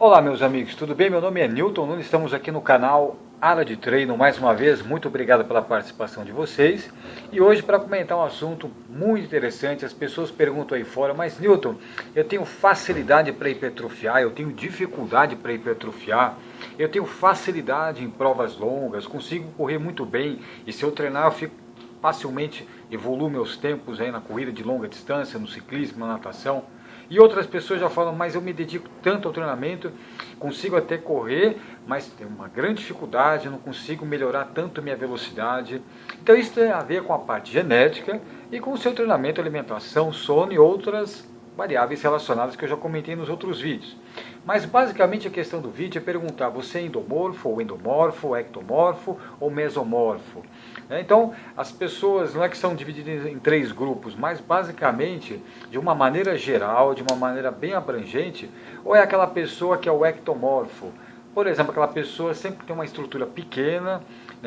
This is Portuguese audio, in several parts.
Olá meus amigos, tudo bem? Meu nome é Newton Nunes, estamos aqui no canal Área de Treino. Mais uma vez, muito obrigado pela participação de vocês. E hoje para comentar um assunto muito interessante, as pessoas perguntam aí fora, mas Newton, eu tenho facilidade para hipertrofiar, eu tenho dificuldade para hipertrofiar, eu tenho facilidade em provas longas, consigo correr muito bem e se eu treinar eu fico facilmente, evoluo meus tempos aí na corrida de longa distância, no ciclismo, na natação. E outras pessoas já falam, mas eu me dedico tanto ao treinamento, consigo até correr, mas tenho uma grande dificuldade, não consigo melhorar tanto minha velocidade. Então isso tem a ver com a parte genética e com o seu treinamento, alimentação, sono e outras variáveis relacionadas que eu já comentei nos outros vídeos. Mas basicamente a questão do vídeo é perguntar, você é endomorfo, ou endomorfo, ectomorfo ou mesomorfo? Então, as pessoas não é que são divididas em três grupos, mas basicamente, de uma maneira geral, de uma maneira bem abrangente, ou é aquela pessoa que é o ectomorfo. Por exemplo, aquela pessoa sempre tem uma estrutura pequena,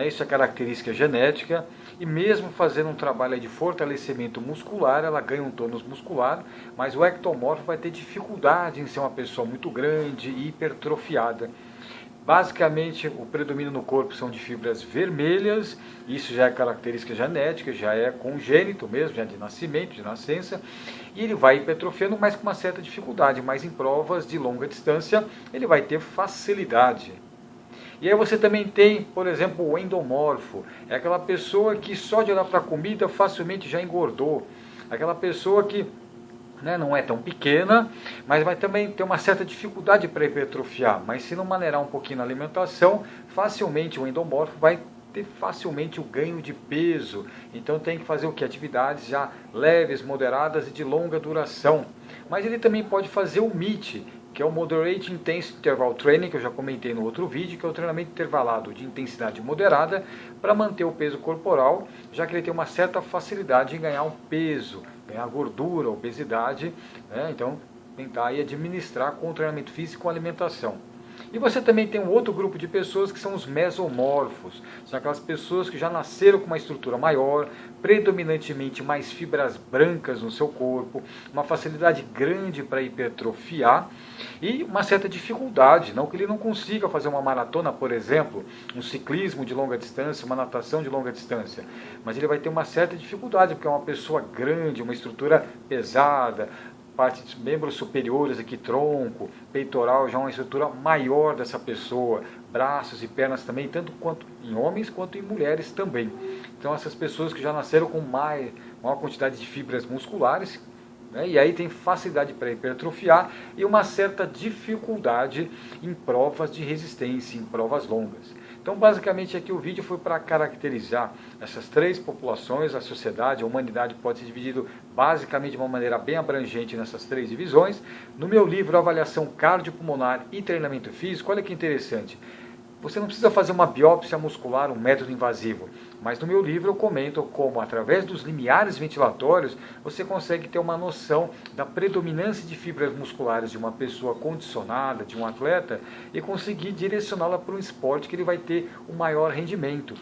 isso é característica genética, e mesmo fazendo um trabalho de fortalecimento muscular, ela ganha um tônus muscular, mas o ectomorfo vai ter dificuldade em ser uma pessoa muito grande e hipertrofiada. Basicamente, o predomínio no corpo são de fibras vermelhas, isso já é característica genética, já é congênito mesmo, já é de nascimento, de nascença, e ele vai hipertrofiando, mas com uma certa dificuldade, mas em provas de longa distância ele vai ter facilidade. E aí você também tem, por exemplo, o endomorfo, é aquela pessoa que só de olhar para a comida facilmente já engordou, aquela pessoa que não é tão pequena, mas vai também ter uma certa dificuldade para hipertrofiar, mas se não maneirar um pouquinho na alimentação, facilmente o endomorfo vai ter facilmente o ganho de peso. Então tem que fazer o que? Atividades já leves, moderadas e de longa duração. Mas ele também pode fazer o MIT, que é o Moderate Intense Interval Training, que eu já comentei no outro vídeo, que é o treinamento intervalado de intensidade moderada para manter o peso corporal, já que ele tem uma certa facilidade em ganhar um peso, ganhar gordura, obesidade, então tentar aí administrar com o treinamento físico e com a alimentação. E você também tem um outro grupo de pessoas que são os mesomorfos. São aquelas pessoas que já nasceram com uma estrutura maior, predominantemente mais fibras brancas no seu corpo, uma facilidade grande para hipertrofiar e uma certa dificuldade, não que ele não consiga fazer uma maratona, por exemplo, um ciclismo de longa distância, uma natação de longa distância, mas ele vai ter uma certa dificuldade, porque é uma pessoa grande, uma estrutura pesada, parte dos membros superiores aqui, tronco, peitoral, já uma estrutura maior dessa pessoa, braços e pernas também, tanto quanto em homens quanto em mulheres também. Então essas pessoas que já nasceram com maior quantidade de fibras musculares, e aí tem facilidade para hipertrofiar e uma certa dificuldade em provas de resistência, em provas longas. Então basicamente aqui o vídeo foi para caracterizar essas três populações, a sociedade, a humanidade pode ser dividido basicamente de uma maneira bem abrangente nessas três divisões. No meu livro Avaliação Cardiopulmonar e Treinamento Físico, olha que interessante, você não precisa fazer uma biópsia muscular, um método invasivo, mas no meu livro eu comento como, através dos limiares ventilatórios, você consegue ter uma noção da predominância de fibras musculares de uma pessoa condicionada, de um atleta, e conseguir direcioná-la para um esporte que ele vai ter um maior rendimento.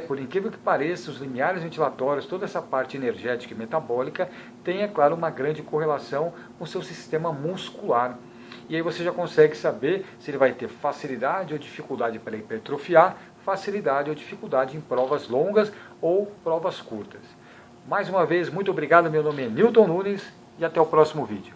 Por incrível que pareça, os limiares ventilatórios, toda essa parte energética e metabólica, tem, é claro, uma grande correlação com o seu sistema muscular. E aí você já consegue saber se ele vai ter facilidade ou dificuldade para hipertrofiar, facilidade ou dificuldade em provas longas ou provas curtas. Mais uma vez, muito obrigado, meu nome é Newton Nunes e até o próximo vídeo.